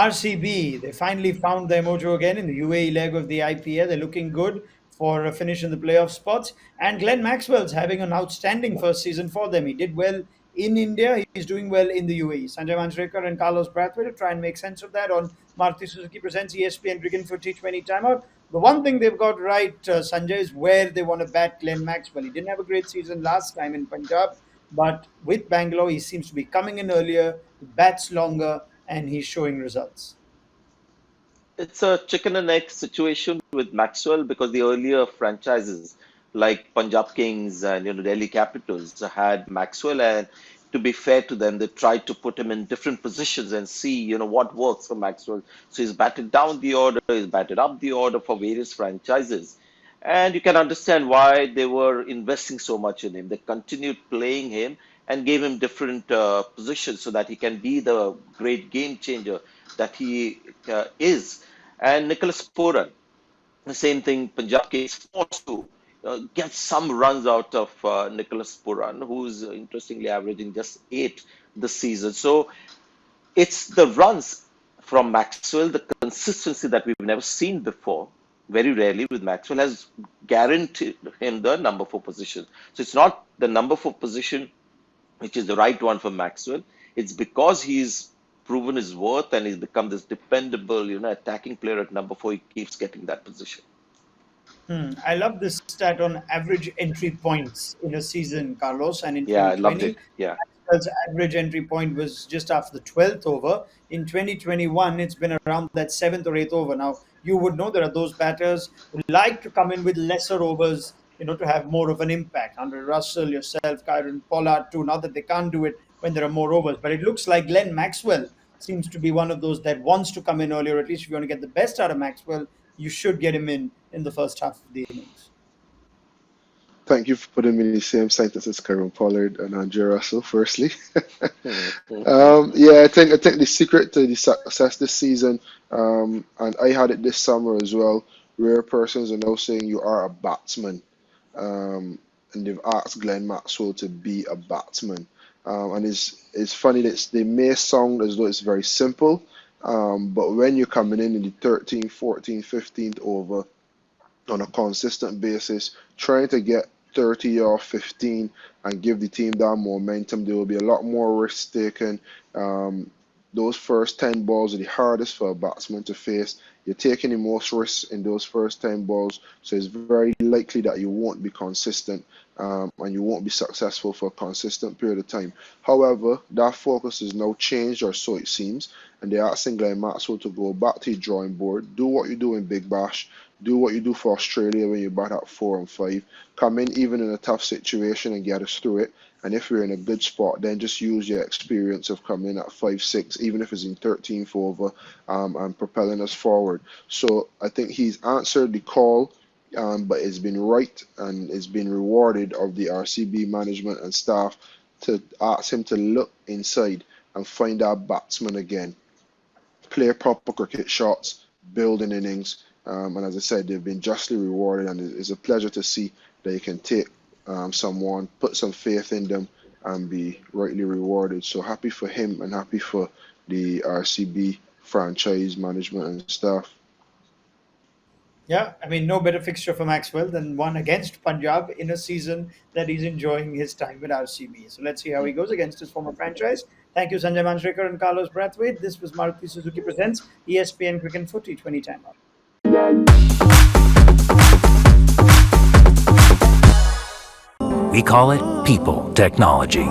RCB, they finally found their mojo again in the UAE leg of the IPL. They're looking good for a finish in the playoff spots. And Glenn Maxwell's having an outstanding first season for them. He did well in India. He's doing well in the UAE. Sanjay Manjrekar and Carlos Brathwaite to try and make sense of that on Maruti Suzuki presents ESPN Cricinfo T20 timeout. The one thing they've got right, Sanjay, is where they want to bat Glenn Maxwell. He didn't have a great season last time in Punjab, but with Bangalore, he seems to be coming in earlier, he bats longer, and he's showing results. It's a chicken and egg situation with Maxwell because the earlier franchises like Punjab Kings and Delhi Capitals had Maxwell, and to be fair to them, they tried to put him in different positions and see what works for Maxwell. So he's batted down the order, he's batted up the order for various franchises, and you can understand why they were investing so much in him. They continued playing him and gave him different positions so that he can be the great game changer that he is. And Nicholas Pooran, the same thing, Punjab Kings forced to get some runs out of Nicholas Pooran, who's interestingly averaging just 8 this season. So it's the runs from Maxwell, the consistency that we've never seen before, very rarely with Maxwell, has guaranteed him the number 4 position. So it's not the number 4 position which is the right one for Maxwell. It's because he's proven his worth and he's become this dependable, attacking player at number 4. He keeps getting that position. I love this stat on average entry points in a season, Carlos. And in Yeah, I 2020, loved it. Yeah. Maxwell's average entry point was just after the 12th over. In 2021, it's been around that 7th or 8th over. Now, you would know there are those batters who like to come in with lesser overs, to have more of an impact. Andre Russell, yourself, Kyron Pollard too. Not that they can't do it when there are more overs, but it looks like Glenn Maxwell seems to be one of those that wants to come in earlier. At least if you want to get the best out of Maxwell, you should get him in the first half of the innings. Thank you for putting me in the same sentence as Kyron Pollard and Andre Russell, firstly. Yeah, I think the secret to the success this season, and I had it this summer as well, rare persons are now saying you are a batsman. And they've asked Glenn Maxwell to be a batsman. And it's funny that they may sound as though it's very simple, but when you're coming in the 13th, 14th, 15th over on a consistent basis, trying to get 30 or 15 and give the team that momentum, there will be a lot more risk taken. Those first 10 balls are the hardest for a batsman to face. You're taking the most risks in those first 10 balls, so it's very likely that you won't be consistent and you won't be successful for a consistent period of time. However, that focus is now changed, or so it seems, and they're asking Glenn Maxwell to go back to the drawing board, do what you do in Big Bash, do what you do for Australia when you bat at 4 and 5, come in even in a tough situation and get us through it. And if you're in a good spot, then just use your experience of coming in at 5-6, even if it's in 13th over, and propelling us forward. So I think he's answered the call, but it's been right and it's been rewarded of the RCB management and staff to ask him to look inside and find our batsman again, play proper cricket shots, build an innings. And as I said, they've been justly rewarded, and it's a pleasure to see that you can take someone, put some faith in them, and be rightly rewarded. So happy for him and happy for the RCB franchise management and staff. Yeah, I mean, no better fixture for Maxwell than one against Punjab in a season that he's enjoying his time with RCB. So let's see how he goes against his former franchise. Thank you, Sanjay Manjrekar and Carlos Brathwaite. This was Maruti Suzuki Presents ESPN Cricinfo T20 timeout. We call it people technology.